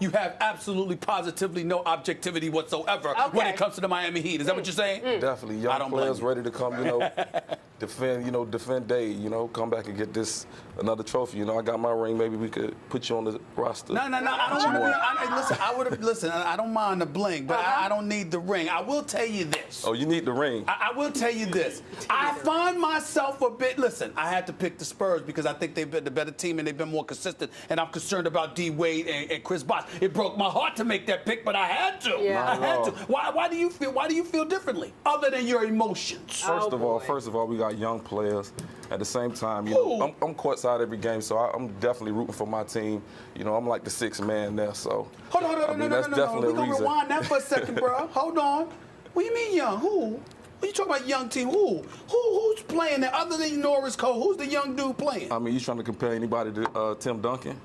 you have absolutely positively no objectivity whatsoever when it comes to the Miami Heat. Is that what you're saying? Definitely. Young players ready to come, defend Dave, come back and get this another trophy. I got my ring. Maybe we could put you on the roster. No. I don't want to be. Listen, I don't mind the bling, but I don't need the ring. I will tell you this. Oh, you need the ring. I will tell you this. I find myself a bit. Listen, I had to pick the Spurs because I think they've been the better team and they've been more consistent. And I'm concerned about D. Wade and Chris Bosh. It broke my heart to make that pick, but I had to. Yeah. I had to. Why do you feel? Why do you feel differently, other than your emotions? First of all, we got young players. At the same time, I'm courtside every game, so I'm definitely rooting for my team. I'm like the sixth man there, so. Hold on, no. We're going to rewind that for a second, bro. Hold on. What do you mean young? Who? When you talk about young team, who's playing there other than Norris Cole? Who's the young dude playing? I mean, you trying to compare anybody to Tim Duncan?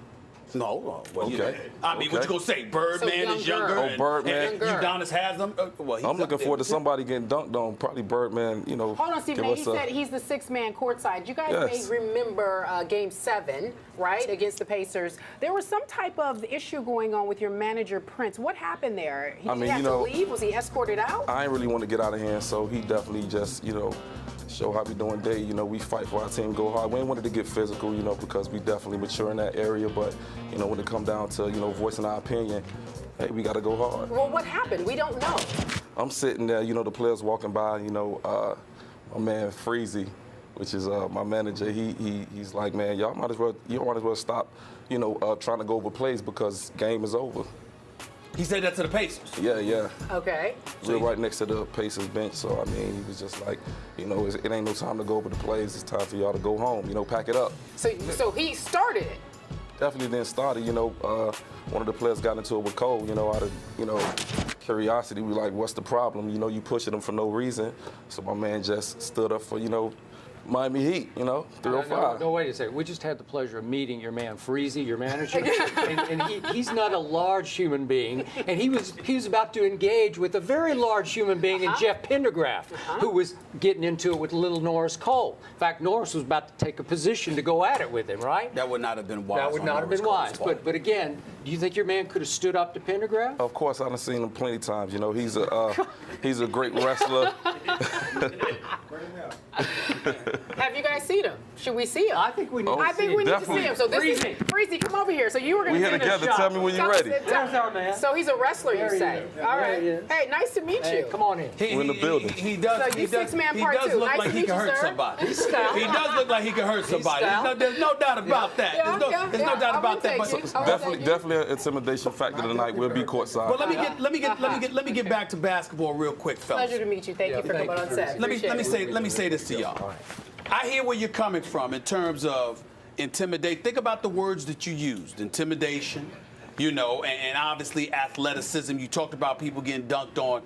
No. Okay. What you gonna say? Birdman is younger. Oh, Birdman. Udonis has them. I'm looking forward to somebody getting dunked on. Probably Birdman. Hold on, Stephen A. He said he's the sixth man courtside. You guys may remember Game 7, right, against the Pacers. There was some type of issue going on with your manager, Prince. What happened there? He had to leave. Was he escorted out? I ain't really want to get out of hand, so he definitely just, show how we doing day. We fight for our team, go hard. We ain't wanted to get physical, because we definitely mature in that area. But, when it come down to, voicing our opinion, hey, we got to go hard. Well, what happened? We don't know. I'm sitting there, the players walking by, my man Freezy, which is my manager. He's like, man, you might as well stop, trying to go over plays because game is over. He said that to the Pacers? Yeah. Okay. We're right next to the Pacers bench, so, I mean, he was just like, it ain't no time to go over the plays. It's time for y'all to go home, pack it up. So he started it? Definitely didn't start it. One of the players got into it with Cole, out of, curiosity. We like, what's the problem? You pushing him for no reason. So my man just stood up for, Miami Heat, 305. No, wait a second. We just had the pleasure of meeting your man Freezy, your manager, and he's not a large human being, and he was about to engage with a very large human being in Jeff Pendergraft, who was getting into it with little Norris Cole. In fact, Norris was about to take a position to go at it with him, right? That would not have been wise. That would not have been wise. But again, do you think your man could have stood up to Pendergraft? Of course, I've seen him plenty of times. He's a great wrestler. Have you guys seen him? Should we see him? I think we need to see him. I think we need to see him. So this is Freezy, come over here. So you were going to We here together. Tell me when you're ready. There's our man. So he's a wrestler, you say? All right. Hey, nice to meet you. Come on in. We're in the building. He does. So you six-man part two. Look Nice like to he meet can you, hurt sir. somebody. He's stout. He does look like he can hurt somebody. There's no doubt about that. There's no doubt about that. But definitely an intimidation factor tonight. We'll be courtside. But let me get back to basketball real quick, fellas. Pleasure to meet you. Thank you for coming on set. Let me say this to y'all. I hear where you're coming from in terms of intimidate. Think about the words that you used: intimidation, and obviously athleticism. You talked about people getting dunked on.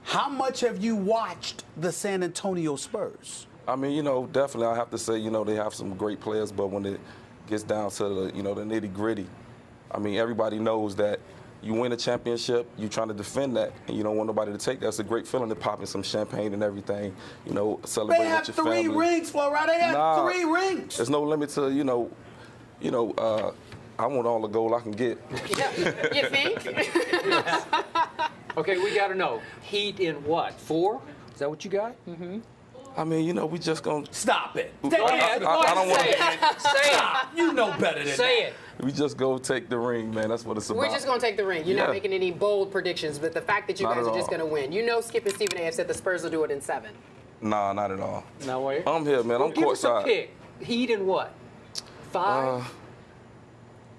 How much have you watched the San Antonio Spurs? I mean, definitely I have to say, they have some great players, but when it gets down to the, the nitty-gritty, I mean, everybody knows that you win a championship, you're trying to defend that, and you don't want nobody to take that. It's a great feeling to popping some champagne and everything, celebrating with your family. They have 3 rings, Florida. They have 3 rings. There's no limit to, I want all the gold I can get. You think? Okay, we got to know. Heat in what? 4? Is that what you got? Mm-hmm. I mean, we just going to... Stop it. I don't want to... Say it. You know better than that. Say it. We just go take the ring, man. That's what it's about. We're just going to take the ring. You're not making any bold predictions, but the fact that you guys are just going to win. Skip and Stephen A. have said the Spurs will do it in 7. Nah, not at all. No way. I'm here, man. I'm Give us a courtside. pick. Heat in what? 5?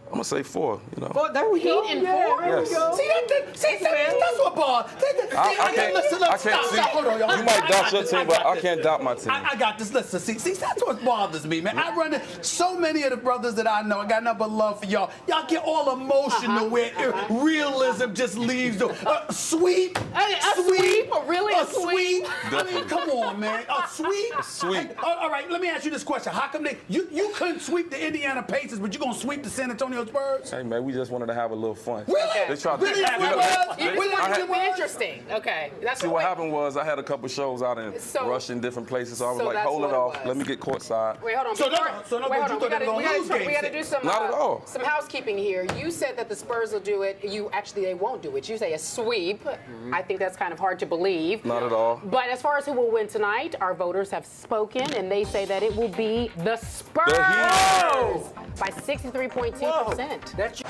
I'm going to say 4, Well, there we go. Heat in 4? Yes. See, that's what ball. I can't see. Hold on, y'all. You might doubt your team, but I can't doubt my team. I got this. Listen, see, that's what bothers me, man. I run it. So many of the brothers that I know, I got nothing but love for y'all. Y'all get all emotional where realism just leaves the sweep. A sweep? Really? A sweep? I mean, come on, man. A sweep? A sweep. All right, let me ask you this question. How come you couldn't sweep the Indiana Pacers, but you're going to sweep the San Antonio on Spurs? Hey, man, we just wanted to have a little fun. Okay. They tried to, Really? You just wanted to I be interesting. Okay. That's See, what happened was I had a couple shows out in So- Russia and different places, so I was so like, that's hold what it it off. was. Let me get courtside. Wait, hold on. So Before- no, so no, wait, but hold you on. thought they were gonna lose game We got to do six. some. Not at all. Some housekeeping here. You said that the Spurs will do it. They won't do it. You say a sweep. I think that's kind of hard to believe. Not at all. But as far as who will win tonight, our voters have spoken, and they say that it will be the Spurs The Heat. by 63.2%. That's